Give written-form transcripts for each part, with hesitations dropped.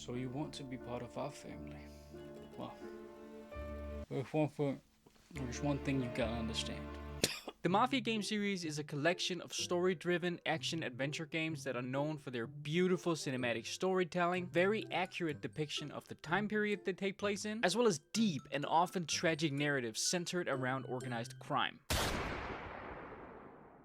So you want to be part of our family? Well, there's one thing you gotta understand. The Mafia game series is a collection of story-driven action-adventure games that are known for their beautiful cinematic storytelling, very accurate depiction of the time period they take place in, as well as deep and often tragic narratives centered around organized crime.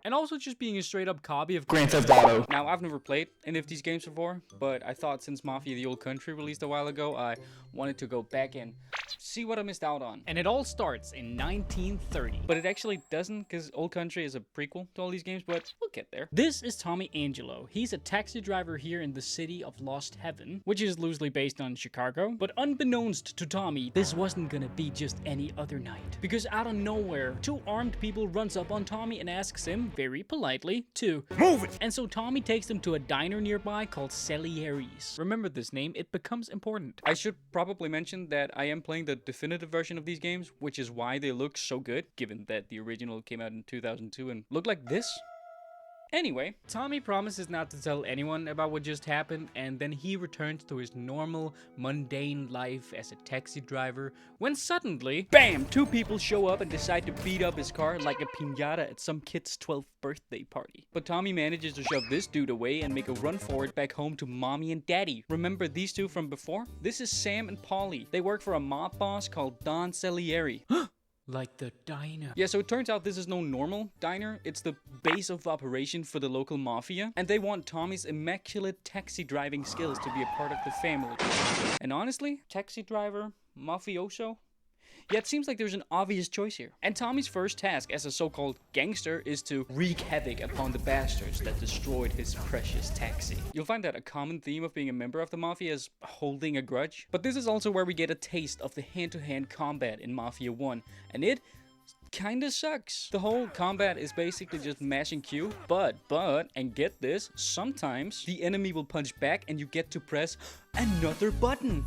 And also just being a straight-up copy of Grand Theft Auto. Now, I've never played any of these games before, but I thought since Mafia the Old Country released a while ago, I wanted to go back and see what I missed out on. And it all starts in 1930. But it actually doesn't, because Old Country is a prequel to all these games, but we'll get there. This is Tommy Angelo. He's a taxi driver here in the city of Lost Heaven, which is loosely based on Chicago. But unbeknownst to Tommy, this wasn't gonna be just any other night. Because out of nowhere, two armed people runs up on Tommy and asks him, very politely, to move it! And so Tommy takes them to a diner nearby called Salieri's. Remember this name, it becomes important. I should probably mention that I am playing the definitive version of these games, which is why they look so good, given that the original came out in 2002 and looked like this. Anyway, Tommy promises not to tell anyone about what just happened, and then he returns to his normal, mundane life as a taxi driver, when suddenly, BAM! Two people show up and decide to beat up his car like a piñata at some kid's 12th birthday party. But Tommy manages to shove this dude away and make a run for it back home to mommy and daddy. Remember these two from before? This is Sam and Polly. They work for a mob boss called Don Salieri. Like the diner. Yeah, so it turns out this is no normal diner. It's the base of operation for the local mafia. And they want Tommy's immaculate taxi driving skills to be a part of the family. And honestly, taxi driver, mafioso? Yeah, it seems like there's an obvious choice here. And Tommy's first task as a so-called gangster is to wreak havoc upon the bastards that destroyed his precious taxi. You'll find that a common theme of being a member of the Mafia is holding a grudge. But this is also where we get a taste of the hand-to-hand combat in Mafia 1. And it kinda sucks. The whole combat is basically just mashing Q, but, and get this, sometimes the enemy will punch back and you get to press another button.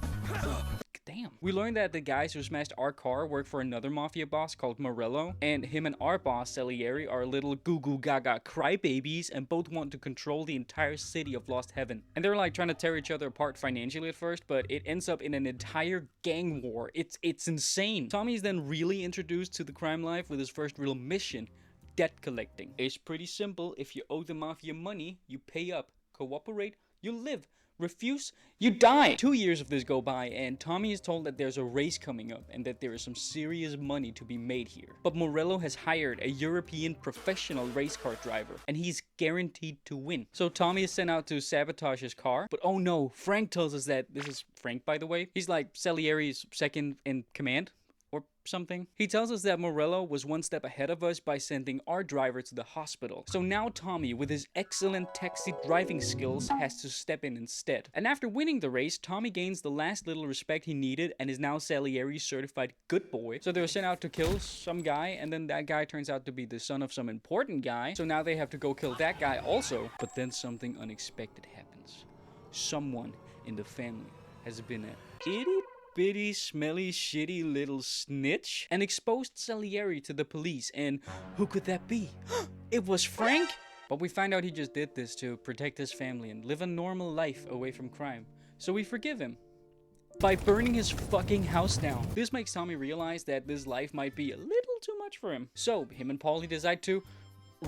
Damn. We learned that the guys who smashed our car work for another mafia boss called Morello, and him and our boss Salieri are little goo goo gaga crybabies and both want to control the entire city of Lost Heaven. And they're like trying to tear each other apart financially at first, but it ends up in an entire gang war. It's insane. Tommy is then really introduced to the crime life with his first real mission, debt collecting. It's pretty simple. If you owe the mafia money, you pay up. Cooperate, you live. Refuse, you die. 2 years of this go by, and Tommy is told that there's a race coming up and that there is some serious money to be made here. But Morello has hired a European professional race car driver, and he's guaranteed to win. So Tommy is sent out to sabotage his car, but oh no, Frank tells us that, this is Frank by the way, he's like Salieri's second in command. Or something. He tells us that Morello was one step ahead of us by sending our driver to the hospital. So now Tommy, with his excellent taxi driving skills, has to step in instead. And after winning the race, Tommy gains the last little respect he needed and is now Salieri's certified good boy. So they're sent out to kill some guy, and then that guy turns out to be the son of some important guy. So now they have to go kill that guy also. But then something unexpected happens. Someone in the family has been an idiot. Bitty, smelly, shitty little snitch and exposed Salieri to the police. And who could that be? It was Frank! But we find out he just did this to protect his family and live a normal life away from crime. So we forgive him by burning his fucking house down. This makes Tommy realize that this life might be a little too much for him. So him and Paulie decide to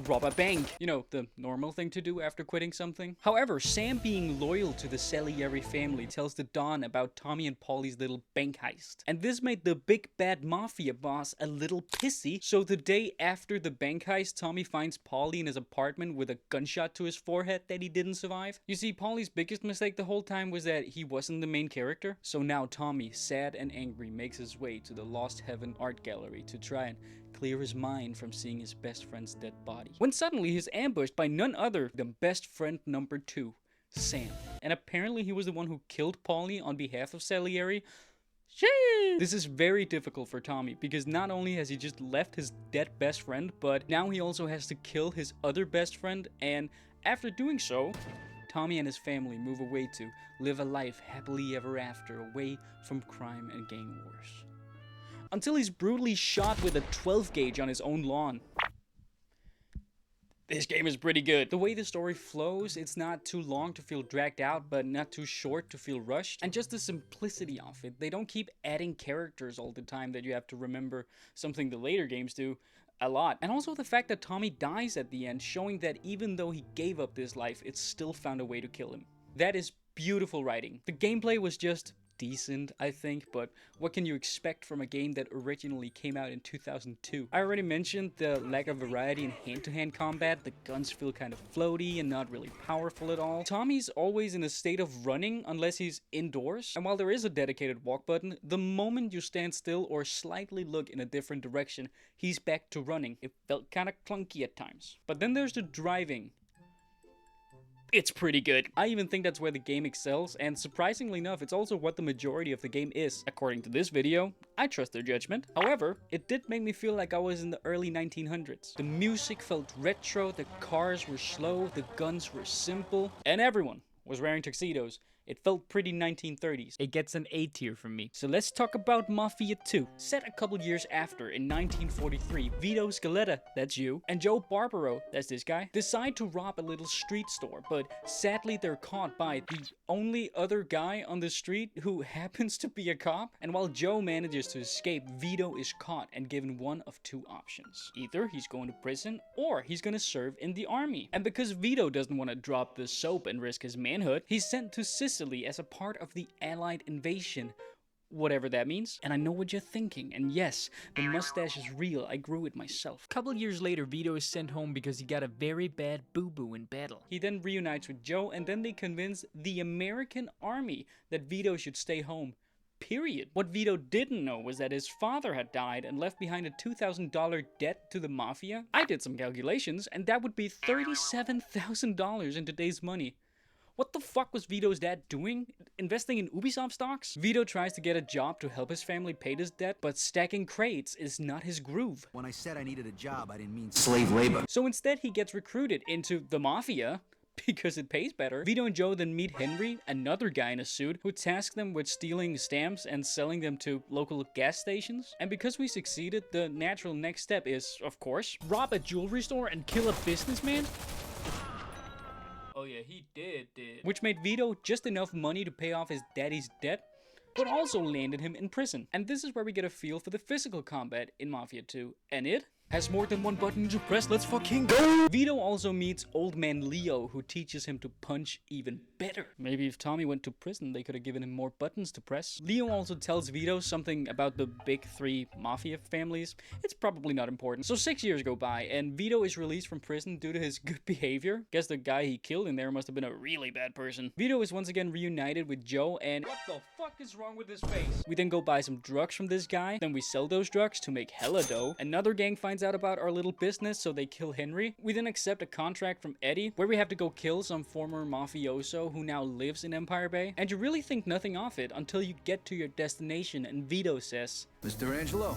rob a bank. You know, the normal thing to do after quitting something. However, Sam, being loyal to the Salieri family, tells the Don about Tommy and Paulie's little bank heist. And this made the big bad mafia boss a little pissy, so the day after the bank heist, Tommy finds Paulie in his apartment with a gunshot to his forehead that he didn't survive. You see, Paulie's biggest mistake the whole time was that he wasn't the main character. So now Tommy, sad and angry, makes his way to the Lost Heaven art gallery to try and clear his mind from seeing his best friend's dead body. When suddenly he's ambushed by none other than best friend number 2, Sam. And apparently he was the one who killed Paulie on behalf of Salieri. Sheesh. This is very difficult for Tommy because not only has he just left his dead best friend, but now he also has to kill his other best friend, and after doing so, Tommy and his family move away to live a life happily ever after, away from crime and gang wars. Until he's brutally shot with a 12 gauge on his own lawn. this game is pretty good. The way the story flows, it's not too long to feel dragged out, but not too short to feel rushed. And just the simplicity of it. They don't keep adding characters all the time that you have to remember, something the later games do a lot. And also the fact that Tommy dies at the end, showing that even though he gave up this life, it still found a way to kill him. That is beautiful writing. The gameplay was just decent, I think, but what can you expect from a game that originally came out in 2002? I already mentioned the lack of variety in hand-to-hand combat. The guns feel kind of floaty and not really powerful at all. Tommy's always in a state of running unless he's indoors, and while there is a dedicated walk button, the moment you stand still or slightly look in a different direction, he's back to running. It felt kind of clunky at times. But then there's the driving. It's pretty good. I even think that's where the game excels, and surprisingly enough, it's also what the majority of the game is. According to this video, I trust their judgment. However, it did make me feel like I was in the early 1900s. The music felt retro, the cars were slow, the guns were simple, and everyone was wearing tuxedos. It felt pretty 1930s. It gets an A tier from me. So let's talk about Mafia 2. Set a couple years after, in 1943, Vito Scaletta, that's you, and Joe Barbaro, that's this guy, decide to rob a little street store, but sadly they're caught by the only other guy on the street who happens to be a cop. And while Joe manages to escape, Vito is caught and given one of two options. Either he's going to prison, or he's gonna serve in the army. And because Vito doesn't want to drop the soap and risk his manhood, he's sent to Sicily as a part of the Allied invasion, whatever that means. And I know what you're thinking, and yes, the mustache is real, I grew it myself. A couple years later, Vito is sent home because he got a very bad boo-boo in battle. He then reunites with Joe, and then they convince the American army that Vito should stay home. Period. What Vito didn't know was that his father had died and left behind a $2,000 debt to the Mafia. I did some calculations, and that would be $37,000 in today's money. What the fuck was Vito's dad doing? Investing in Ubisoft stocks? Vito tries to get a job to help his family pay this debt, but stacking crates is not his groove. When I said I needed a job, I didn't mean slave labor. So instead, he gets recruited into the Mafia, because it pays better. Vito and Joe then meet Henry, another guy in a suit, who tasks them with stealing stamps and selling them to local gas stations. And because we succeeded, the natural next step is, of course, rob a jewelry store and kill a businessman. Oh yeah, he did. Which made Vito just enough money to pay off his daddy's debt, but also landed him in prison. And this is where we get a feel for the physical combat in Mafia 2. And it has more than one button to press, let's fucking go! Vito also meets old man Leo, who teaches him to punch even better. Maybe if Tommy went to prison, they could have given him more buttons to press. Leo also tells Vito something about the big three Mafia families. It's probably not important. So 6 years go by, and Vito is released from prison due to his good behavior. Guess the guy he killed in there must have been a really bad person. Vito is once again reunited with Joe, and what the fuck is wrong with his face? We then go buy some drugs from this guy, then we sell those drugs to make hella dough. Another gang finds out about our little business, so they kill Henry. We then accept a contract from Eddie, where we have to go kill some former mafioso who now lives in Empire Bay. And you really think nothing of it until you get to your destination and Vito says, Mr. Angelo.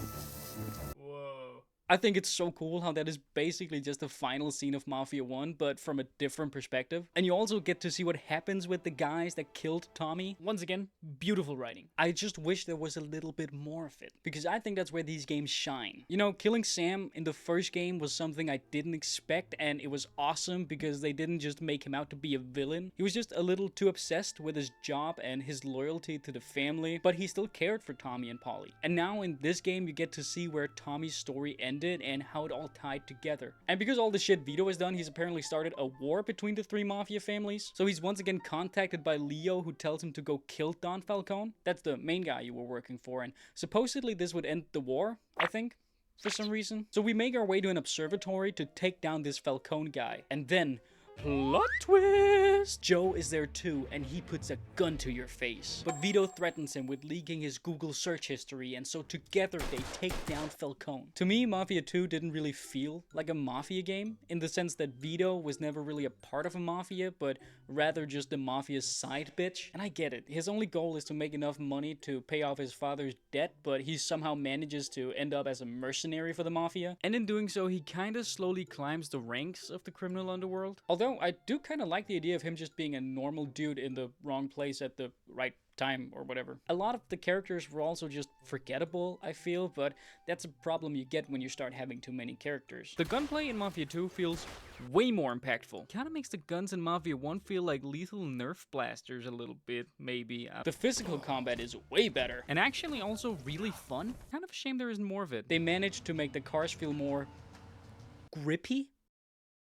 I think it's so cool how that is basically just the final scene of Mafia 1, but from a different perspective. And you also get to see what happens with the guys that killed Tommy. Once again, beautiful writing. I just wish there was a little bit more of it, because I think that's where these games shine. You know, killing Sam in the first game was something I didn't expect, and it was awesome because they didn't just make him out to be a villain. He was just a little too obsessed with his job and his loyalty to the family, but he still cared for Tommy and Polly. And now in this game, you get to see where Tommy's story ended and how it all tied together. And because all the shit Vito has done, he's apparently started a war between the three Mafia families. So he's once again contacted by Leo, who tells him to go kill Don Falcone. That's the main guy you were working for, and supposedly this would end the war, I think, for some reason. So we make our way to an observatory to take down this Falcone guy, and then plot twist! Joe is there too, and he puts a gun to your face. But Vito threatens him with leaking his Google search history, and so together they take down Falcone. To me, Mafia 2 didn't really feel like a Mafia game, in the sense that Vito was never really a part of a Mafia, but rather just the Mafia's side bitch. And I get it, his only goal is to make enough money to pay off his father's debt, but he somehow manages to end up as a mercenary for the Mafia. And in doing so, he kinda slowly climbs the ranks of the criminal underworld. Although Although I do kind of like the idea of him just being a normal dude in the wrong place at the right time or whatever. A lot of the characters were also just forgettable, I feel, but that's a problem you get when you start having too many characters. The gunplay in Mafia 2 feels way more impactful. Kinda makes the guns in Mafia 1 feel like lethal Nerf blasters a little bit, maybe. The physical combat is way better, and actually also really fun. Kind of a shame there isn't more of it. They managed to make the cars feel more grippy?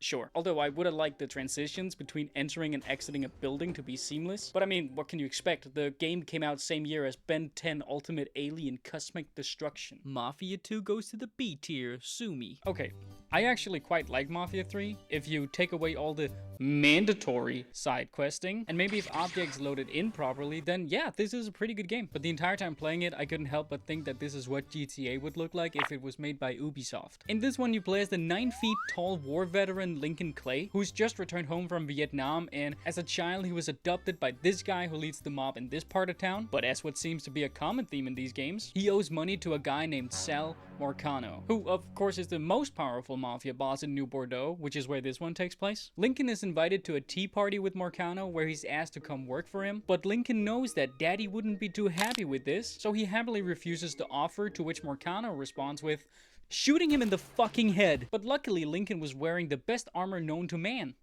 Sure. Although I would have liked the transitions between entering and exiting a building to be seamless. But I mean, what can you expect? The game came out same year as Ben 10 Ultimate Alien Cosmic Destruction. Mafia 2 goes to the B tier, sue me. Okay, I actually quite like Mafia 3 if you take away all the mandatory side questing, and maybe if objects loaded in properly, then yeah, this is a pretty good game. But the entire time playing it, I couldn't help but think that this is what GTA would look like if it was made by Ubisoft. In this one, you play as the 9 feet tall war veteran Lincoln Clay, who's just returned home from Vietnam, and as a child he was adopted by this guy who leads the mob in this part of town. But as what seems to be a common theme in these games, he owes money to a guy named Sal Marcano, who of course is the most powerful mafia boss in New Bordeaux, which is where this one takes place. Lincoln is invited to a tea party with Marcano where he's asked to come work for him, but Lincoln knows that Daddy wouldn't be too happy with this, so he happily refuses the offer, to which Marcano responds with shooting him in the fucking head. But luckily Lincoln was wearing the best armor known to man.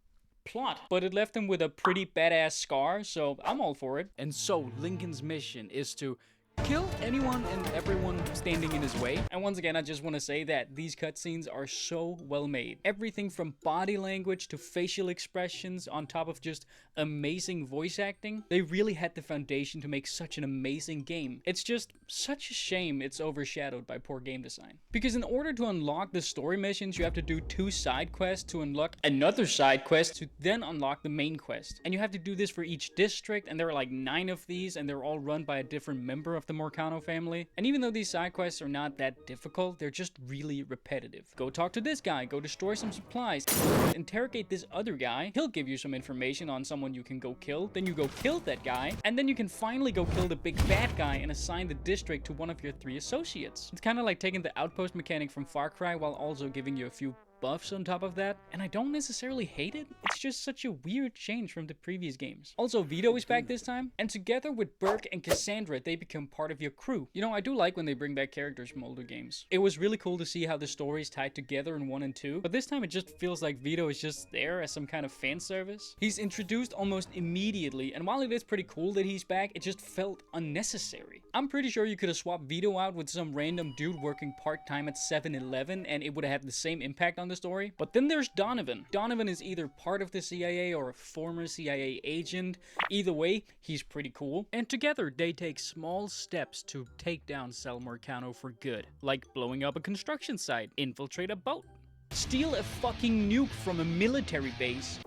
Plot. But it left him with a pretty badass scar, so I'm all for it. And so Lincoln's mission is to kill anyone and everyone standing in his way. And once again, I just want to say that these cutscenes are so well made. Everything from body language to facial expressions, on top of just amazing voice acting. They really had the foundation to make such an amazing game. It's just such a shame it's overshadowed by poor game design. Because in order to unlock the story missions, you have to do 2 side quests to unlock another side quest to then unlock the main quest. And you have to do this for each district, and there are like 9 of these, and they're all run by a different member of the Marcano family. And even though these side quests are not that difficult, they're just really repetitive. Go talk to this guy, go destroy some supplies, interrogate this other guy, he'll give you some information on someone you can go kill, then you go kill that guy, and then you can finally go kill the big bad guy and assign the district to one of your 3 associates. It's kind of like taking the outpost mechanic from Far Cry while also giving you a few buffs on top of that, and I don't necessarily hate it. It's just such a weird change from the previous games. Also, Vito is back this time, and together with Burke and Cassandra, they become part of your crew. You know, I do like when they bring back characters from older games. It was really cool to see how the stories tied together in 1 and 2, but this time it just feels like Vito is just there as some kind of fan service. He's introduced almost immediately, and while it is pretty cool that he's back, it just felt unnecessary. I'm pretty sure you could have swapped Vito out with some random dude working part-time at 7-Eleven, and it would have had the same impact on the story. But then there's Donovan. Donovan is either part of the CIA or a former CIA agent. Either way, he's pretty cool. And together, they take small steps to take down Sal Marcano for good. Like blowing up a construction site, infiltrate a boat, steal a fucking nuke from a military base.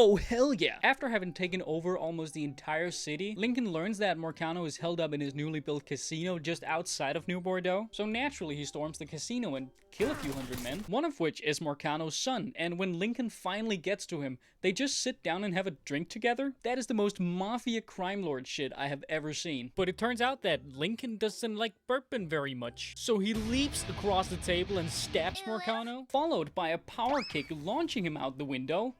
Oh hell yeah! After having taken over almost the entire city, Lincoln learns that Marcano is held up in his newly built casino just outside of New Bordeaux. So naturally he storms the casino and kills a few hundred men, one of which is Marcano's son. And when Lincoln finally gets to him, they just sit down and have a drink together. That is the most mafia crime lord shit I have ever seen. But it turns out that Lincoln doesn't like bourbon very much. So he leaps across the table and stabs Marcano, followed by a power kick launching him out the window.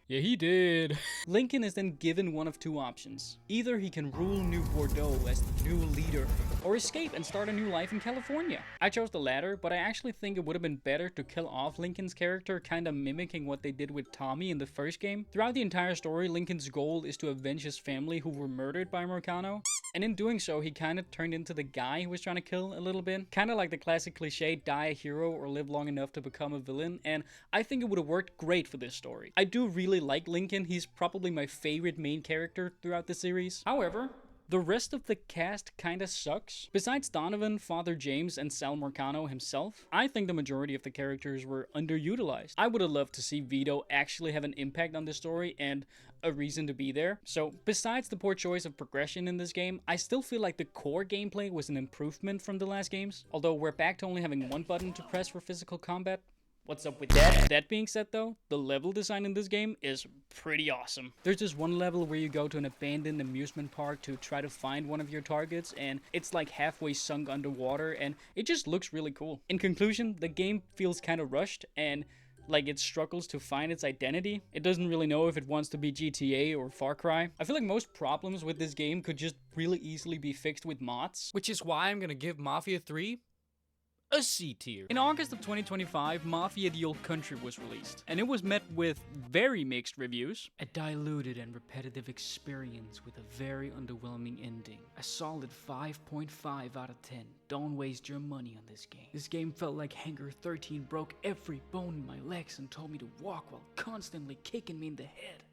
Yeah, he did. Lincoln is then given one of 2 options. Either he can rule New Bordeaux as the new leader, or escape and start a new life in California. I chose the latter, but I actually think it would have been better to kill off Lincoln's character, kinda mimicking what they did with Tommy in the first game. Throughout the entire story, Lincoln's goal is to avenge his family who were murdered by Marcano. And in doing so, he kinda turned into the guy he was trying to kill a little bit. Kinda like the classic cliche, die a hero or live long enough to become a villain. And I think it would have worked great for this story. I do really like Lincoln. He's probably my favorite main character throughout the series. However, the rest of the cast kinda sucks. Besides Donovan, Father James, and Sal Marcano himself, I think the majority of the characters were underutilized. I would have loved to see Vito actually have an impact on the story and a reason to be there. So besides the poor choice of progression in this game, I still feel like the core gameplay was an improvement from the last games. Although we're back to only having 1 button to press for physical combat. What's up with that? That being said though, the level design in this game is pretty awesome. There's this one level where you go to an abandoned amusement park to try to find one of your targets, and it's like halfway sunk underwater, and it just looks really cool. In conclusion, the game feels kind of rushed, and Like, it struggles to find its identity. It doesn't really know if it wants to be GTA or Far Cry. I feel like most problems with this game could just really easily be fixed with mods, which is why I'm gonna give Mafia 3 a C tier. In August of 2025, Mafia the Old Country was released, and it was met with very mixed reviews. A diluted and repetitive experience with a very underwhelming ending. A solid 5.5 out of 10. Don't waste your money on this game. This game felt like Hangar 13 broke every bone in my legs and told me to walk while constantly kicking me in the head.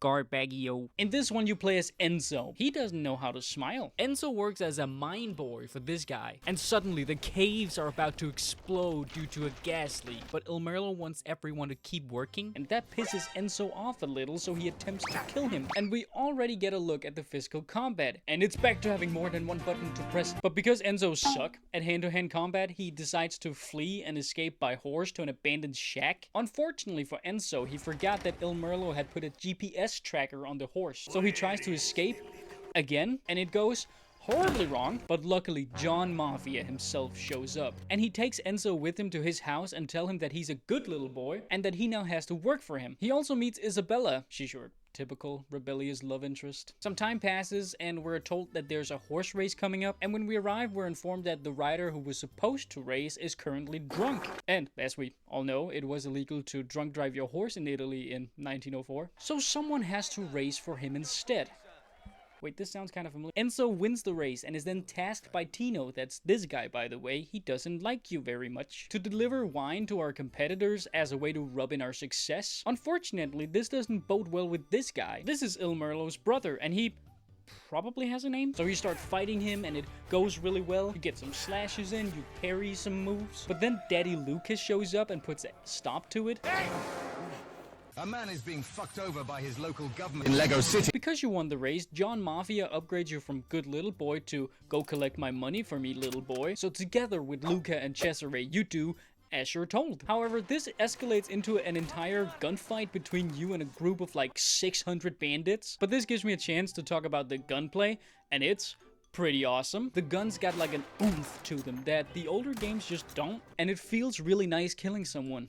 Garbaggio. In this one, you play as Enzo. He doesn't know how to smile. Enzo works as a mine boy for this guy, and suddenly the caves are about to explode due to a gas leak. But Il Merlo wants everyone to keep working, and that pisses Enzo off a little, so he attempts to kill him. And we already get a look at the physical combat, and it's back to having more than one button to press. But because Enzo sucks at hand-to-hand combat, he decides to flee and escape by horse to an abandoned shack. Unfortunately for Enzo, he forgot that Il Merlo had put a GPS tracker on the horse. So he tries to escape again, and it goes horribly wrong, but luckily John Mafia himself shows up, and he takes Enzo with him to his house and tell him that he's a good little boy and that he now has to work for him. He also meets Isabella. She's your typical rebellious love interest. Some time passes and we're told that there's a horse race coming up, and when we arrive we're informed that the rider who was supposed to race is currently drunk. And as we all know, it was illegal to drunk drive your horse in Italy in 1904. So someone has to race for him instead. Wait, this sounds kind of familiar. Enzo wins the race and is then tasked by Tino, that's this guy by the way, he doesn't like you very much, to deliver wine to our competitors as a way to rub in our success. Unfortunately, this doesn't bode well with this guy. This is Il Merlo's brother, and he probably has a name. So you start fighting him and it goes really well. You get some slashes in, you parry some moves. But then Daddy Lucas shows up and puts a stop to it. A man is being fucked over by his local government in Lego City. Because you won the race, John Mafia upgrades you from good little boy to go collect my money for me little boy. So together with Luca and Cesare, you do as you're told. However, this escalates into an entire gunfight between you and a group of like 600 bandits. But this gives me a chance to talk about the gunplay, and it's pretty awesome. The guns got like an oomph to them that the older games just don't, and it feels really nice killing someone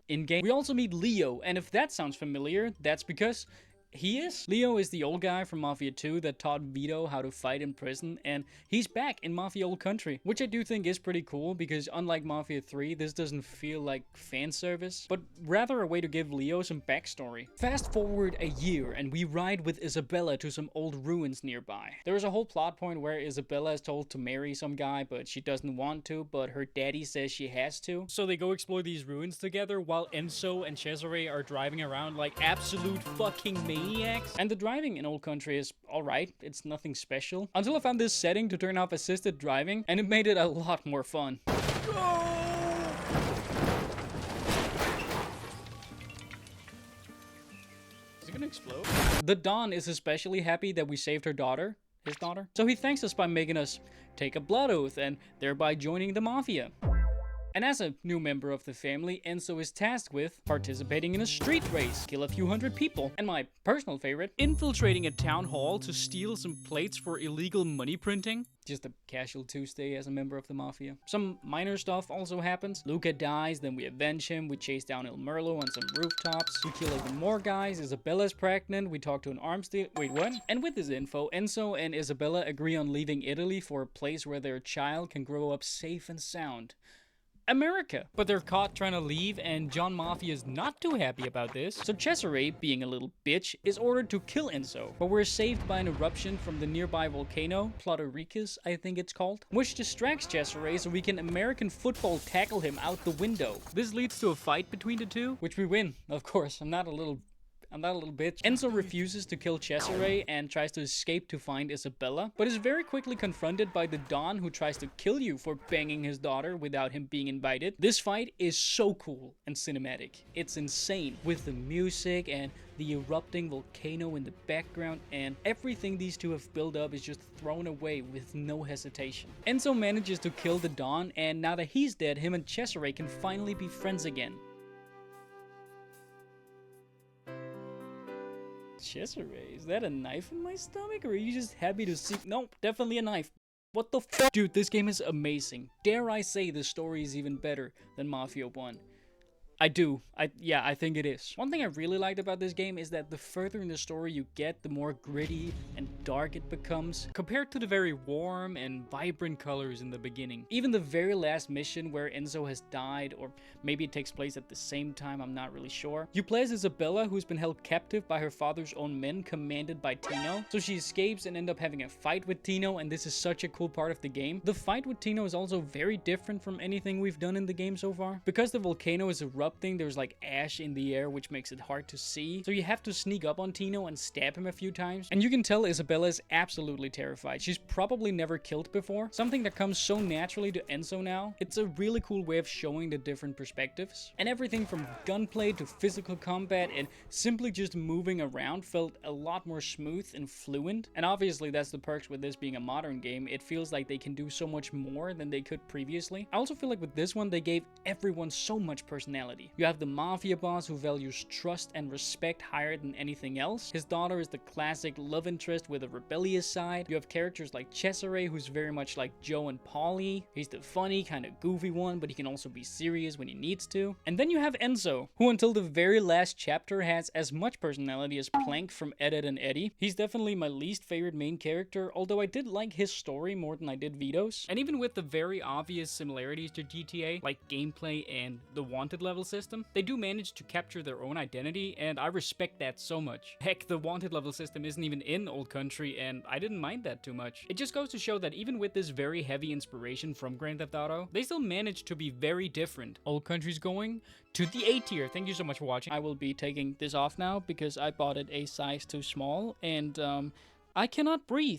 in-game. We also meet Leo, and if that sounds familiar, that's because he is. Leo is the old guy from Mafia 2 that taught Vito how to fight in prison, and he's back in Mafia Old Country, which I do think is pretty cool because unlike Mafia 3, this doesn't feel like fan service, but rather a way to give Leo some backstory. Fast forward a year, and we ride with Isabella to some old ruins nearby. There is a whole plot point where Isabella is told to marry some guy, but she doesn't want to, but her daddy says she has to. So they go explore these ruins together while Enzo and Cesare are driving around like absolute fucking maniacs. And the driving in Old Country is alright, it's nothing special. Until I found this setting to turn off assisted driving, and it made it a lot more fun. Is it gonna explode? The Don is especially happy that we saved her daughter. His daughter. So he thanks us by making us take a blood oath and thereby joining the Mafia. And as a new member of the family, Enzo is tasked with participating in a street race, kill a few hundred people, and my personal favorite, infiltrating a town hall to steal some plates for illegal money printing. Just a casual Tuesday as a member of the Mafia. Some minor stuff also happens. Luca dies, then we avenge him, we chase down Il Merlo on some rooftops, we kill even more guys, Isabella's pregnant, we talk to an arms dealer. Wait, what? And with this info, Enzo and Isabella agree on leaving Italy for a place where their child can grow up safe and sound. America. But they're caught trying to leave, and John Mafia is not too happy about this. So Cesare, being a little bitch, is ordered to kill Enzo. But we're saved by an eruption from the nearby volcano, Plautoricus, I think it's called, which distracts Cesare so we can American football tackle him out the window. This leads to a fight between the two, which we win, of course. I'm not a little bitch. Enzo refuses to kill Cesare and tries to escape to find Isabella, but is very quickly confronted by the Don who tries to kill you for banging his daughter without him being invited. This fight is so cool and cinematic. It's insane with the music and the erupting volcano in the background, and everything these two have built up is just thrown away with no hesitation. Enzo manages to kill the Don, and now that he's dead, him and Cesare can finally be friends again. Cesare, is that a knife in my stomach, or are you just happy to see? No, definitely a knife. What the fuck? Dude, this game is amazing. Dare I say the story is even better than Mafia 1. I do. Yeah, I think it is. One thing I really liked about this game is that the further in the story you get, the more gritty and dark it becomes, compared to the very warm and vibrant colors in the beginning. Even the very last mission where Enzo has died, or maybe it takes place at the same time, I'm not really sure. You play as Isabella, who's been held captive by her father's own men, commanded by Tino. So she escapes and ends up having a fight with Tino, and this is such a cool part of the game. The fight with Tino is also very different from anything we've done in the game so far. Because the volcano is erupting, there's like ash in the air, which makes it hard to see. So you have to sneak up on Tino and stab him a few times. And you can tell Isabella is absolutely terrified. She's probably never killed before. Something that comes so naturally to Enzo now. It's a really cool way of showing the different perspectives. And everything from gunplay to physical combat and simply just moving around felt a lot more smooth and fluent. And obviously that's the perks with this being a modern game. It feels like they can do so much more than they could previously. I also feel like with this one, they gave everyone so much personality. You have the Mafia boss who values trust and respect higher than anything else. His daughter is the classic love interest with a rebellious side. You have characters like Cesare, who's very much like Joe and Paulie. He's the funny, kind of goofy one, but he can also be serious when he needs to. And then you have Enzo, who until the very last chapter has as much personality as Plank from Ed, Edd and Eddy. He's definitely my least favorite main character, although I did like his story more than I did Vito's. And even with the very obvious similarities to GTA, like gameplay and the wanted level system, they do manage to capture their own identity, and I respect that so much. Heck, the wanted level system isn't even in Old Country, and I didn't mind that too much. It just goes to show that even with this very heavy inspiration from Grand Theft Auto, they still managed to be very different. Old Country's going to the A tier. Thank you so much for watching. I will be taking this off now because I bought it a size too small, and I cannot breathe.